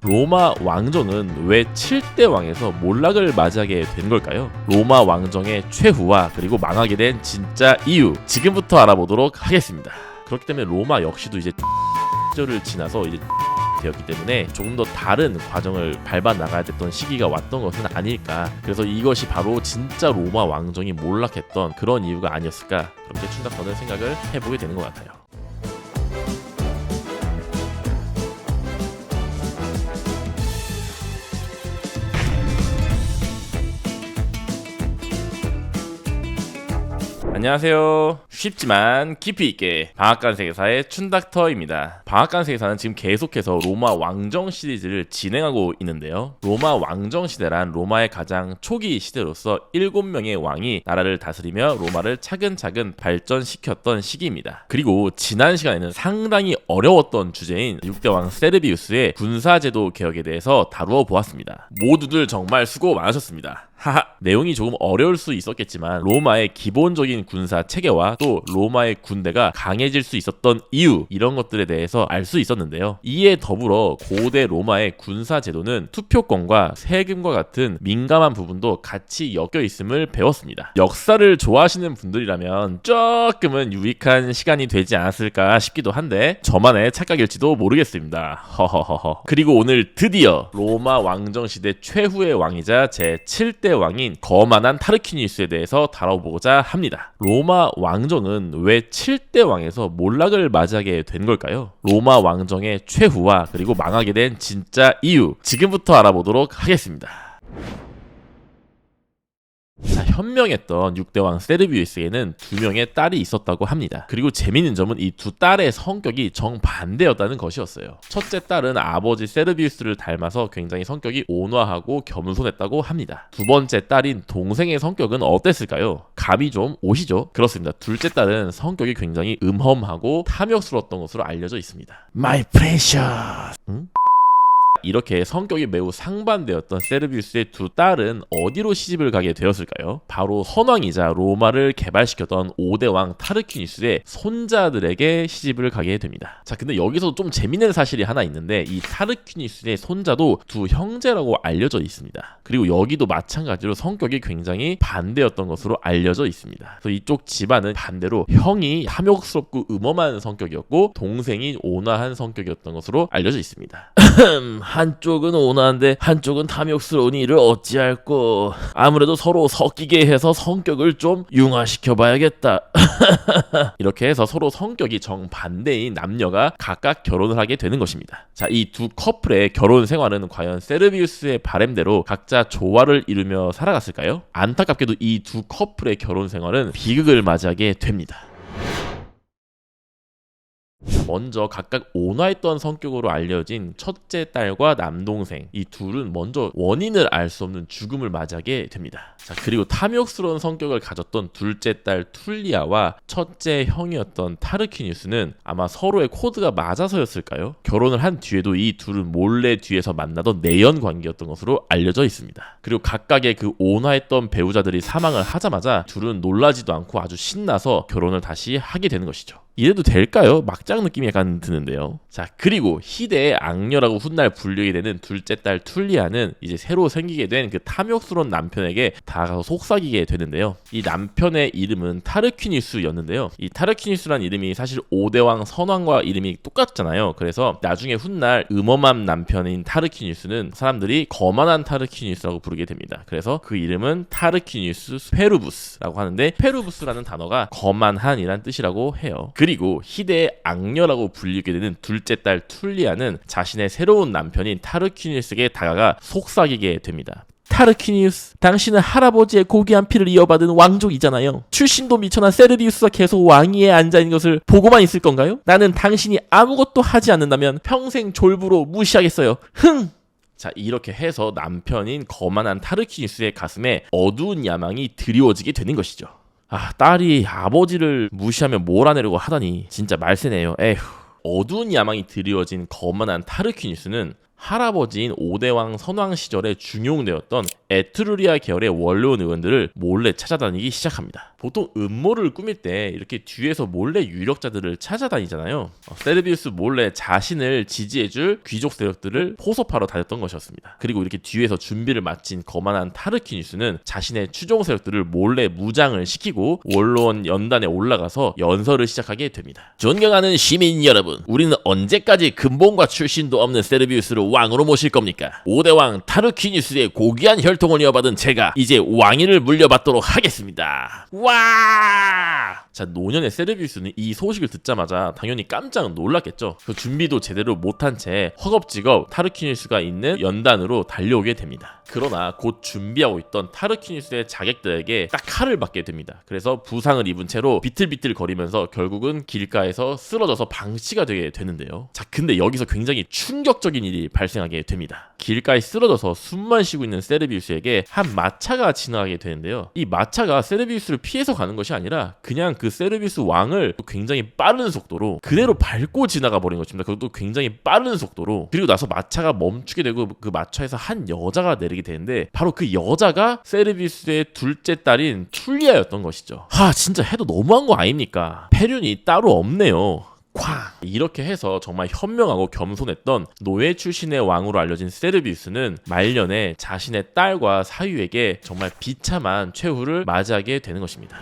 로마 왕정은 왜 7대 왕에서 몰락을 맞이하게 된 걸까요? 로마 왕정의 최후와 그리고 망하게 된 진짜 이유 지금부터 알아보도록 하겠습니다. 그렇기 때문에 로마 역시도 이제 시절을 지나서 이제 되었기 때문에 조금 더 다른 과정을 밟아 나가야 됐던 시기가 왔던 것은 아닐까. 그래서 이것이 바로 진짜 로마 왕정이 몰락했던 그런 이유가 아니었을까. 그렇게 춘닥거는 생각을 해보게 되는 것 같아요. 안녕하세요. 쉽지만 깊이 있게 방앗간 세계사의 춘닥터입니다. 방앗간 세계사는 지금 계속해서 로마 왕정 시리즈를 진행하고 있는데요. 로마 왕정 시대란 로마의 가장 초기 시대로서 7명의 왕이 나라를 다스리며 로마를 차근차근 발전시켰던 시기입니다. 그리고 지난 시간에는 상당히 어려웠던 주제인 6대 왕 세르비우스의 군사제도 개혁에 대해서 다루어 보았습니다. 모두들 정말 수고 많으셨습니다. 하하, 내용이 조금 어려울 수 있었겠지만 로마의 기본적인 군사 체계와 또 로마의 군대가 강해질 수 있었던 이유, 이런 것들에 대해서 알 수 있었는데요. 이에 더불어 고대 로마의 군사 제도는 투표권과 세금과 같은 민감한 부분도 같이 엮여 있음을 배웠습니다. 역사를 좋아하시는 분들이라면 조금은 유익한 시간이 되지 않았을까 싶기도 한데 저만의 착각일지도 모르겠습니다. 허허허허. 그리고 오늘 드디어 로마 왕정 시대 최후의 왕이자 제 7대 왕인 거만한 타르퀴니우스에 대해서 다뤄보고자 합니다. 로마 왕정은 왜 7대 왕에서 몰락을 맞이하게 된 걸까요? 로마 왕정의 최후와 그리고 망하게 된 진짜 이유 지금부터 알아보도록 하겠습니다. 자, 현명했던 6대 왕 세르비우스에는 2명의 딸이 있었다고 합니다. 그리고 재미있는 점은 이 두 딸의 성격이 정반대였다는 것이었어요. 첫째 딸은 아버지 세르비우스를 닮아서 굉장히 성격이 온화하고 겸손했다고 합니다. 두 번째 딸인 동생의 성격은 어땠을까요? 감이 좀 오시죠? 그렇습니다. 둘째 딸은 성격이 굉장히 음험하고 탐욕스러웠던 것으로 알려져 있습니다. My precious. 응? 이렇게 성격이 매우 상반되었던 세르비우스의 두 딸은 어디로 시집을 가게 되었을까요? 바로 선왕이자 로마를 개발시켰던 5대 왕 타르퀴니스의 손자들에게 시집을 가게 됩니다. 자, 근데 여기서 좀 재밌는 사실이 하나 있는데 이 타르퀴니스의 손자도 두 형제라고 알려져 있습니다. 그리고 여기도 마찬가지로 성격이 굉장히 반대였던 것으로 알려져 있습니다. 그래서 이쪽 집안은 반대로 형이 탐욕스럽고 음험한 성격이었고 동생이 온화한 성격이었던 것으로 알려져 있습니다. 한쪽은 온화한데 한쪽은 탐욕스러우니 이를 어찌할꼬. 아무래도 서로 섞이게 해서 성격을 좀 융화시켜 봐야겠다. 이렇게 해서 서로 성격이 정반대인 남녀가 각각 결혼을 하게 되는 것입니다. 자, 이 두 커플의 결혼 생활은 과연 세르비우스의 바램대로 각자 조화를 이루며 살아갔을까요? 안타깝게도 이 두 커플의 결혼 생활은 비극을 맞이하게 됩니다. 먼저 각각 온화했던 성격으로 알려진 첫째 딸과 남동생, 이 둘은 먼저 원인을 알 수 없는 죽음을 맞이하게 됩니다. 자, 그리고 탐욕스러운 성격을 가졌던 둘째 딸 툴리아와 첫째 형이었던 타르퀴니우스는 아마 서로의 코드가 맞아서였을까요? 결혼을 한 뒤에도 이 둘은 몰래 뒤에서 만나던 내연 관계였던 것으로 알려져 있습니다. 그리고 각각의 그 온화했던 배우자들이 사망을 하자마자 둘은 놀라지도 않고 아주 신나서 결혼을 다시 하게 되는 것이죠. 이래도 될까요? 막장 느낌이 약간 드는데요. 자, 그리고 희대의 악녀라고 훗날 불리게 되는 둘째 딸 툴리아는 이제 새로 생기게 된 그 탐욕스러운 남편에게 다가가서 속삭이게 되는데요. 이 남편의 이름은 타르퀴니우스였는데요. 이 타르퀴니우스란 이름이 사실 5대 왕 선왕과 이름이 똑같잖아요. 그래서 나중에 훗날 음험한 남편인 타르퀴니우스는 사람들이 거만한 타르퀴니우스라고 부르게 됩니다. 그래서 그 이름은 타르퀴니우스 페루부스라고 하는데 페루부스라는 단어가 거만한이란 뜻이라고 해요. 그리고 희대의 악녀라고 불리게 되는 둘째 딸 툴리아는 자신의 새로운 남편인 타르퀴니우스에게 다가가 속삭이게 됩니다. 타르퀴니우스, 당신은 할아버지의 고귀한 피를 이어받은 왕족이잖아요. 출신도 미천한 세르비우스가 계속 왕위에 앉아있는 것을 보고만 있을 건가요? 나는 당신이 아무것도 하지 않는다면 평생 졸부로 무시하겠어요. 흥! 자, 이렇게 해서 남편인 거만한 타르퀴니우스의 가슴에 어두운 야망이 드리워지게 되는 것이죠. 아, 딸이 아버지를 무시하면 몰아내려고 하다니 진짜 말세네요. 에휴. 어두운 야망이 드리워진 거만한 타르퀴니우스는 할아버지인 5대왕 선왕 시절에 중용되었던 에트루리아 계열의 원로원 의원들을 몰래 찾아다니기 시작합니다. 보통 음모를 꾸밀 때 이렇게 뒤에서 몰래 유력자들을 찾아다니잖아요. 세르비우스 몰래 자신을 지지해줄 귀족 세력들을 포섭하러 다녔던 것이었습니다. 그리고 이렇게 뒤에서 준비를 마친 거만한 타르퀴니스는 자신의 추종 세력들을 몰래 무장을 시키고 원로원 연단에 올라가서 연설을 시작하게 됩니다. 존경하는 시민 여러분, 우리는 언제까지 근본과 출신도 없는 세르비우스를 왕으로 모실 겁니까? 5대왕 타르퀴니스의 고귀한 혈통을 이어받은 제가 이제 왕위를 물려받도록 하겠습니다. 와! 자, 노년의 세르비우스는 이 소식을 듣자마자 당연히 깜짝 놀랐겠죠. 그 준비도 제대로 못한 채 허겁지겁 타르퀴니스가 있는 연단으로 달려오게 됩니다. 그러나 곧 준비하고 있던 타르퀴니스의 자객들에게 딱 칼을 맞게 됩니다. 그래서 부상을 입은 채로 비틀비틀 거리면서 결국은 길가에서 쓰러져서 방치가 되게 되는데요. 자, 근데 여기서 굉장히 충격적인 일이 발생하게 됩니다. 길가에 쓰러져서 숨만 쉬고 있는 세르비우스에게 한 마차가 지나가게 되는데요. 이 마차가 세르비우스를 피해서 가는 것이 아니라 그냥 그 세르비우스 왕을 굉장히 빠른 속도로 그대로 밟고 지나가 버린 것입니다. 그것도 굉장히 빠른 속도로. 그리고 나서 마차가 멈추게 되고 그 마차에서 한 여자가 내리게 되는데 바로 그 여자가 세르비우스의 둘째 딸인 툴리아였던 것이죠. 진짜 해도 너무한 거 아닙니까? 패륜이 따로 없네요. 이렇게 해서 정말 현명하고 겸손했던 노예 출신의 왕으로 알려진 세르비우스는 말년에 자신의 딸과 사유에게 정말 비참한 최후를 맞이하게 되는 것입니다.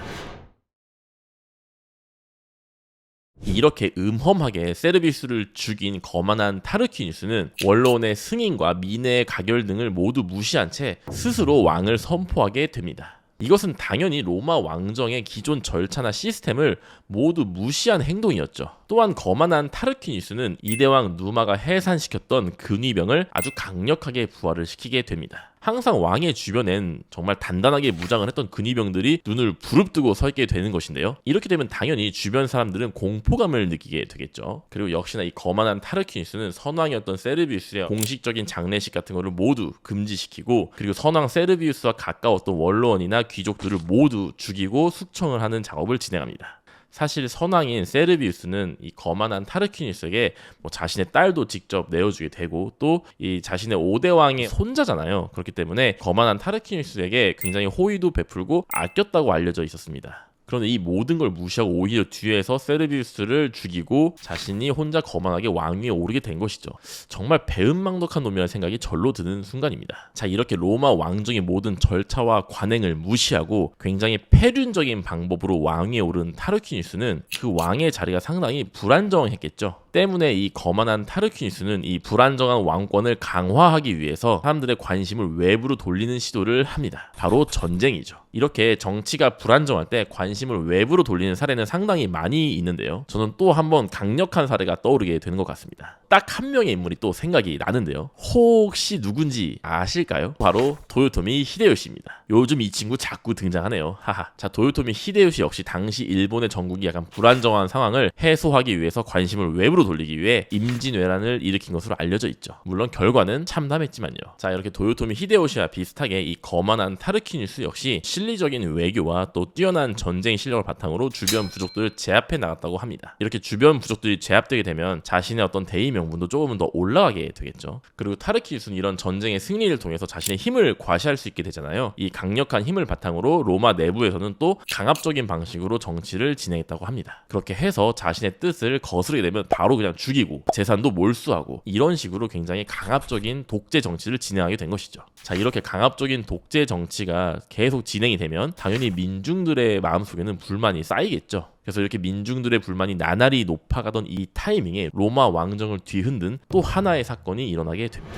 이렇게 음험하게 세르비우스를 죽인 거만한 타르퀴니스는 원로원의 승인과 민의 가결 등을 모두 무시한 채 스스로 왕을 선포하게 됩니다. 이것은 당연히 로마 왕정의 기존 절차나 시스템을 모두 무시한 행동이었죠. 또한 거만한 타르퀴니스는 이대왕 누마가 해산시켰던 근위병을 아주 강력하게 부활을 시키게 됩니다. 항상 왕의 주변엔 정말 단단하게 무장을 했던 근위병들이 눈을 부릅뜨고 서 있게 되는 것인데요. 이렇게 되면 당연히 주변 사람들은 공포감을 느끼게 되겠죠. 그리고 역시나 이 거만한 타르퀴니스는 선왕이었던 세르비우스의 공식적인 장례식 같은 거를 모두 금지시키고, 그리고 선왕 세르비우스와 가까웠던 원로원이나 귀족들을 모두 죽이고 숙청을 하는 작업을 진행합니다. 사실 선왕인 세르비우스는 이 거만한 타르퀴니스에게 자신의 딸도 직접 내어주게 되고 또 이 자신의 5대왕의 손자잖아요. 그렇기 때문에 거만한 타르퀴니스에게 굉장히 호의도 베풀고 아꼈다고 알려져 있었습니다. 그런데 이 모든 걸 무시하고 오히려 뒤에서 세르비우스를 죽이고 자신이 혼자 거만하게 왕위에 오르게 된 것이죠. 정말 배은망덕한 놈이라는 생각이 절로 드는 순간입니다. 자, 이렇게 로마 왕정의 모든 절차와 관행을 무시하고 굉장히 패륜적인 방법으로 왕위에 오른 타르퀴니스는 그 왕의 자리가 상당히 불안정했겠죠. 때문에 이 거만한 타르퀴니스는 이 불안정한 왕권을 강화하기 위해서 사람들의 관심을 외부로 돌리는 시도를 합니다. 바로 전쟁이죠. 이렇게 정치가 불안정할 때 관심을 외부로 돌리는 사례는 상당히 많이 있는데요. 저는 또 한번 강력한 사례가 떠오르게 되는 것 같습니다. 딱 한 명의 인물이 또 생각이 나는데요. 혹시 누군지 아실까요? 바로 도요토미 히데요시입니다. 요즘 이 친구 자꾸 등장하네요. 하하. 자, 도요토미 히데요시 역시 당시 일본의 전국이 약간 불안정한 상황을 해소하기 위해서 관심을 외부로 돌리기 위해 임진왜란을 일으킨 것으로 알려져 있죠. 물론 결과는 참담했지만요. 자, 이렇게 도요토미 히데요시와 비슷하게 이 거만한 타르퀴니스 역시 실리적인 외교와 또 뛰어난 전쟁 실력을 바탕으로 주변 부족들을 제압해 나갔다고 합니다. 이렇게 주변 부족들이 제압되게 되면 자신의 어떤 대의 명분도 조금은 더 올라가게 되겠죠. 그리고 타르퀴니스는 이런 전쟁의 승리를 통해서 자신의 힘을 과시할 수 있게 되잖아요. 이 강력한 힘을 바탕으로 로마 내부에서는 또 강압적인 방식으로 정치를 진행했다고 합니다. 그렇게 해서 자신의 뜻을 거스르게 되면 바로 그냥 죽이고 재산도 몰수하고 이런 식으로 굉장히 강압적인 독재 정치를 진행하게 된 것이죠. 자, 이렇게 강압적인 독재 정치가 계속 진행이 되면 당연히 민중들의 마음속에는 불만이 쌓이겠죠. 그래서 이렇게 민중들의 불만이 나날이 높아가던 이 타이밍에 로마 왕정을 뒤흔든 또 하나의 사건이 일어나게 됩니다.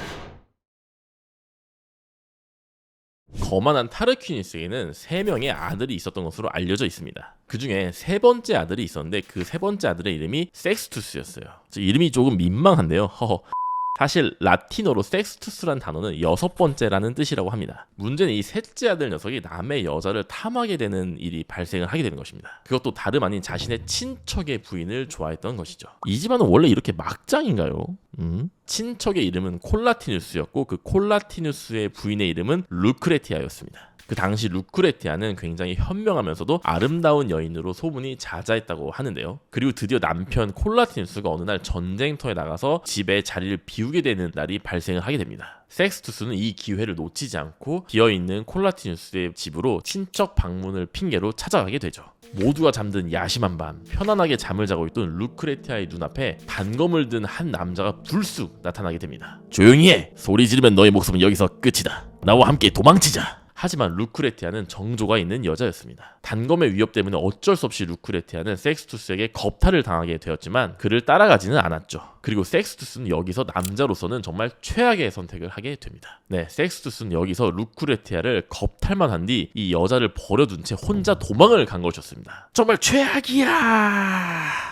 거만한 타르퀴니스에게는 3명의 아들이 있었던 것으로 알려져 있습니다. 그 중에 3번째 아들이 있었는데 그 3번째 아들의 이름이 섹스투스였어요. 이름이 조금 민망한데요. 허허. 사실 라틴어로 섹스투스란 단어는 6번째라는 뜻이라고 합니다. 문제는 이 셋째 아들 녀석이 남의 여자를 탐하게 되는 일이 발생을 하게 되는 것입니다. 그것도 다름 아닌 자신의 친척의 부인을 좋아했던 것이죠. 이 집안은 원래 이렇게 막장인가요? 친척의 이름은 콜라티누스였고 그 콜라티누스의 부인의 이름은 루크레티아였습니다. 그 당시 루크레티아는 굉장히 현명하면서도 아름다운 여인으로 소문이 자자했다고 하는데요. 그리고 드디어 남편 콜라티누스가 어느 날 전쟁터에 나가서 집에 자리를 비우게 되는 날이 발생을 하게 됩니다. 섹스투스는 이 기회를 놓치지 않고 비어있는 콜라티누스의 집으로 친척 방문을 핑계로 찾아가게 되죠. 모두가 잠든 야심한 밤 편안하게 잠을 자고 있던 루크레티아의 눈앞에 단검을 든 한 남자가 불쑥 나타나게 됩니다. 조용히 해! 소리 지르면 너의 목숨은 여기서 끝이다. 나와 함께 도망치자! 하지만 루크레티아는 정조가 있는 여자였습니다. 단검의 위협 때문에 어쩔 수 없이 루크레티아는 섹스투스에게 겁탈을 당하게 되었지만 그를 따라가지는 않았죠. 그리고 섹스투스는 여기서 남자로서는 정말 최악의 선택을 하게 됩니다. 네, 섹스투스는 여기서 루크레티아를 겁탈만 한 뒤 이 여자를 버려둔 채 혼자 도망을 간 것이었습니다. 정말 최악이야!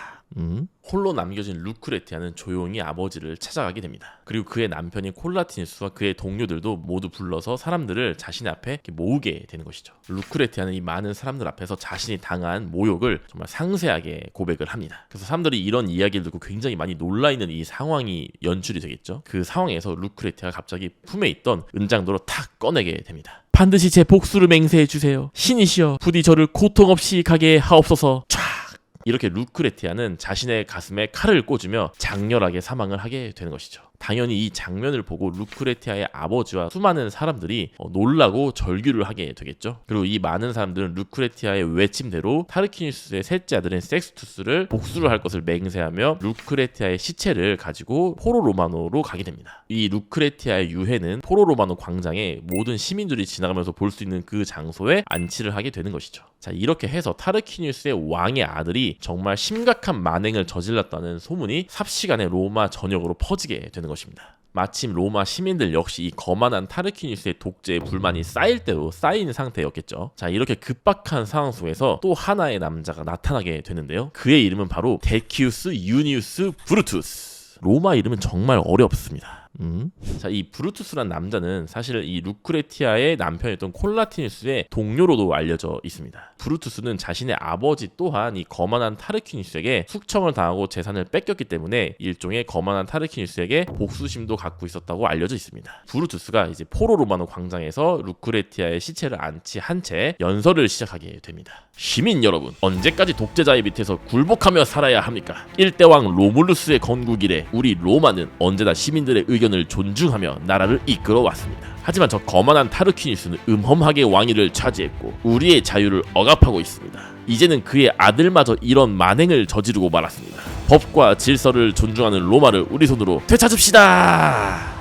홀로 남겨진 루크레티아는 조용히 아버지를 찾아가게 됩니다. 그리고 그의 남편인 콜라티누스와 그의 동료들도 모두 불러서 사람들을 자신 앞에 모으게 되는 것이죠. 루크레티아는 이 많은 사람들 앞에서 자신이 당한 모욕을 정말 상세하게 고백을 합니다. 그래서 사람들이 이런 이야기를 듣고 굉장히 많이 놀라있는 이 상황이 연출이 되겠죠. 그 상황에서 루크레티아가 갑자기 품에 있던 은장도로 탁 꺼내게 됩니다. 반드시 제 복수를 맹세해 주세요. 신이시여 부디 저를 고통 없이 가게 하옵소서. 이렇게 루크레티아는 자신의 가슴에 칼을 꽂으며 장렬하게 사망을 하게 되는 것이죠. 당연히 이 장면을 보고 루크레티아의 아버지와 수많은 사람들이 놀라고 절규를 하게 되겠죠. 그리고 이 많은 사람들은 루크레티아의 외침대로 타르퀴누스의 셋째 아들인 섹스투스를 복수를 할 것을 맹세하며 루크레티아의 시체를 가지고 포로 로마노로 가게 됩니다. 이 루크레티아의 유해는 포로 로마노 광장에 모든 시민들이 지나가면서 볼 수 있는 그 장소에 안치를 하게 되는 것이죠. 자, 이렇게 해서 타르퀴누스의 왕의 아들이 정말 심각한 만행을 저질렀다는 소문이 삽시간에 로마 전역으로 퍼지게 되는 것입니다. 마침 로마 시민들 역시 이 거만한 타르퀴누스의 독재에 불만이 쌓일 대로 쌓인 상태였겠죠. 자, 이렇게 급박한 상황 속에서 또 하나의 남자가 나타나게 되는데요. 그의 이름은 바로 데키우스 유니우스 브루투스. 로마 이름은 정말 어렵습니다. 자, 이 브루투스란 남자는 사실 이 루크레티아의 남편이었던 콜라티누스의 동료로도 알려져 있습니다. 브루투스는 자신의 아버지 또한 이 거만한 타르퀴누스에게 숙청을 당하고 재산을 뺏겼기 때문에 일종의 거만한 타르퀴누스에게 복수심도 갖고 있었다고 알려져 있습니다. 브루투스가 이제 포로 로마노 광장에서 루크레티아의 시체를 안치한 채 연설을 시작하게 됩니다. 시민 여러분, 언제까지 독재자의 밑에서 굴복하며 살아야 합니까? 일대왕 로물루스의 건국 이래 우리 로마는 언제나 시민들의 의견을 존중하며 나라를 이끌어 왔습니다. 하지만 저 거만한 타르퀴누스는 음험하게 왕위를 차지했고 우리의 자유를 억압하고 있습니다. 이제는 그의 아들마저 이런 만행을 저지르고 말았습니다. 법과 질서를 존중하는 로마를 우리 손으로 되찾읍시다.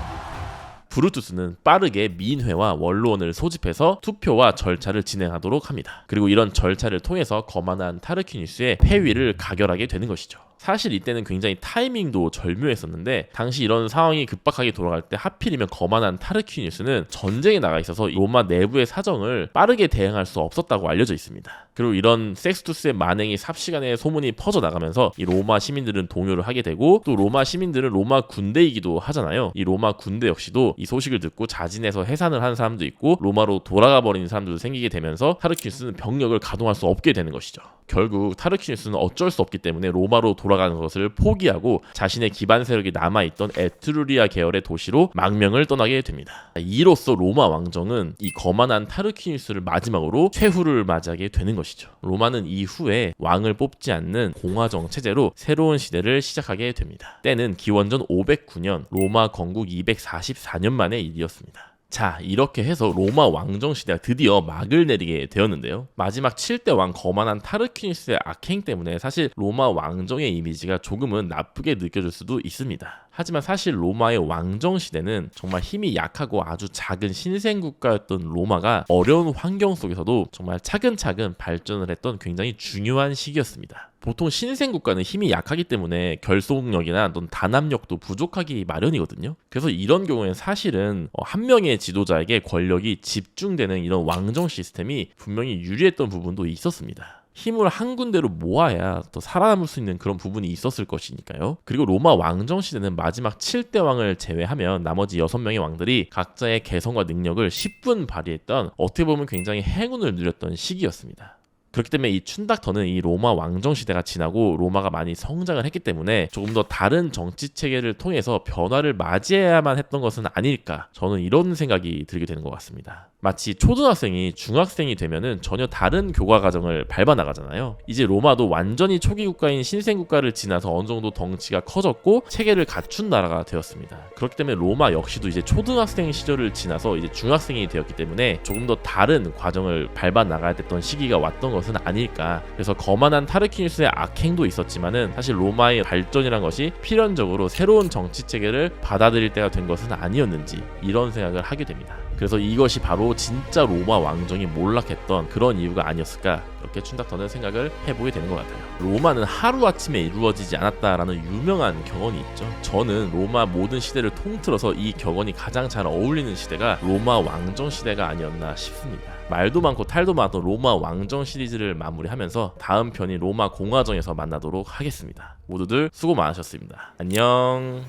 브루투스는 빠르게 민회와 원로원을 소집해서 투표와 절차를 진행하도록 합니다. 그리고 이런 절차를 통해서 거만한 타르퀴누스의 폐위를 가결하게 되는 것이죠. 사실 이때는 굉장히 타이밍도 절묘했었는데 당시 이런 상황이 급박하게 돌아갈 때 하필이면 거만한 타르퀴누스는 전쟁에 나가 있어서 로마 내부의 사정을 빠르게 대응할 수 없었다고 알려져 있습니다. 그리고 이런 섹스투스의 만행이 삽시간에 소문이 퍼져나가면서 이 로마 시민들은 동요를 하게 되고 또 로마 시민들은 로마 군대이기도 하잖아요. 이 로마 군대 역시도 이 소식을 듣고 자진해서 해산을 한 사람도 있고 로마로 돌아가 버린 사람들도 생기게 되면서 타르퀴누스는 병력을 가동할 수 없게 되는 것이죠. 결국 타르퀴누스는 어쩔 수 없기 때문에 로마로 돌아가는 것을 포기하고 자신의 기반 세력이 남아있던 에트루리아 계열의 도시로 망명을 떠나게 됩니다. 이로써 로마 왕정은 이 거만한 타르퀴누스를 마지막으로 최후를 맞이하게 되는 것이죠. 로마는 이후에 왕을 뽑지 않는 공화정 체제로 새로운 시대를 시작하게 됩니다. 때는 기원전 509년 로마 건국 244년 만의 일이었습니다. 자, 이렇게 해서 로마 왕정 시대가 드디어 막을 내리게 되었는데요. 마지막 7대 왕 거만한 타르퀴누스의 악행 때문에 사실 로마 왕정의 이미지가 조금은 나쁘게 느껴질 수도 있습니다. 하지만 사실 로마의 왕정 시대는 정말 힘이 약하고 아주 작은 신생 국가였던 로마가 어려운 환경 속에서도 정말 차근차근 발전을 했던 굉장히 중요한 시기였습니다. 보통 신생 국가는 힘이 약하기 때문에 결속력이나 어떤 단합력도 부족하기 마련이거든요. 그래서 이런 경우에는 사실은 한 명의 지도자에게 권력이 집중되는 이런 왕정 시스템이 분명히 유리했던 부분도 있었습니다. 힘을 한 군데로 모아야 더 살아남을 수 있는 그런 부분이 있었을 것이니까요. 그리고 로마 왕정 시대는 마지막 7대 왕을 제외하면 나머지 6명의 왕들이 각자의 개성과 능력을 10분 발휘했던 어떻게 보면 굉장히 행운을 누렸던 시기였습니다. 그렇기 때문에 이 춘닥터는 이 로마 왕정 시대가 지나고 로마가 많이 성장을 했기 때문에 조금 더 다른 정치 체계를 통해서 변화를 맞이해야만 했던 것은 아닐까, 저는 이런 생각이 들게 되는 것 같습니다. 마치 초등학생이 중학생이 되면은 전혀 다른 교과 과정을 밟아 나가잖아요. 이제 로마도 완전히 초기 국가인 신생 국가를 지나서 어느 정도 덩치가 커졌고 체계를 갖춘 나라가 되었습니다. 그렇기 때문에 로마 역시도 이제 초등학생 시절을 지나서 이제 중학생이 되었기 때문에 조금 더 다른 과정을 밟아 나가야 됐던 시기가 왔던 것은 아닐까. 그래서 거만한 타르퀴누스의 악행도 있었지만은 사실 로마의 발전이란 것이 필연적으로 새로운 정치 체계를 받아들일 때가 된 것은 아니었는지, 이런 생각을 하게 됩니다. 그래서 이것이 바로 진짜 로마 왕정이 몰락했던 그런 이유가 아니었을까, 이렇게 춘닥터는 생각을 해보게 되는 것 같아요. 로마는 하루아침에 이루어지지 않았다라는 유명한 격언이 있죠. 저는 로마 모든 시대를 통틀어서 이 격언이 가장 잘 어울리는 시대가 로마 왕정 시대가 아니었나 싶습니다. 말도 많고 탈도 많았던 로마 왕정 시리즈를 마무리하면서 다음 편인 로마 공화정에서 만나도록 하겠습니다. 모두들 수고 많으셨습니다. 안녕.